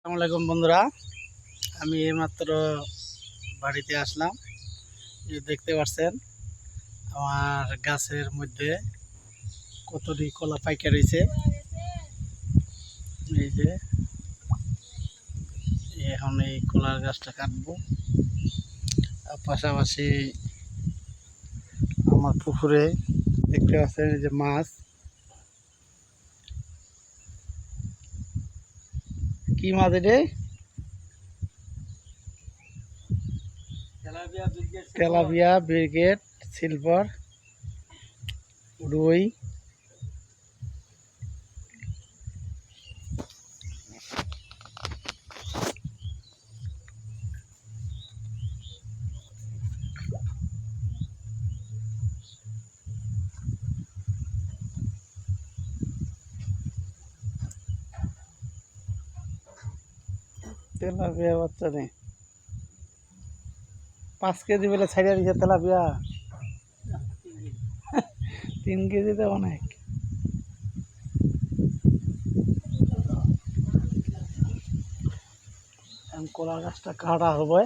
আসসালামু আলাইকুম বন্ধুরা, আমি এইমাত্র বাড়িতে আসলাম। এই দেখতে পাচ্ছেন আমার গাছের মধ্যে কতটি কলা পাইকা রয়েছে। এই যে এখন এই কলার গাছটা কাটবো। আর পাশাপাশি আমার পুকুরে দেখতে পাচ্ছেন এই যে মাছ। কি মাছ এটা? তেলাপিয়া, ব্রিগেড, সিলভার, রুই। তেলাপিয়া বাচ্চা নেই, 5 কেজি বলে ছাড়িয়ে দিচ্ছে তেলাপিয়া। 3 কেজিতে অনেক। কলা গাছটা কাটা হবে।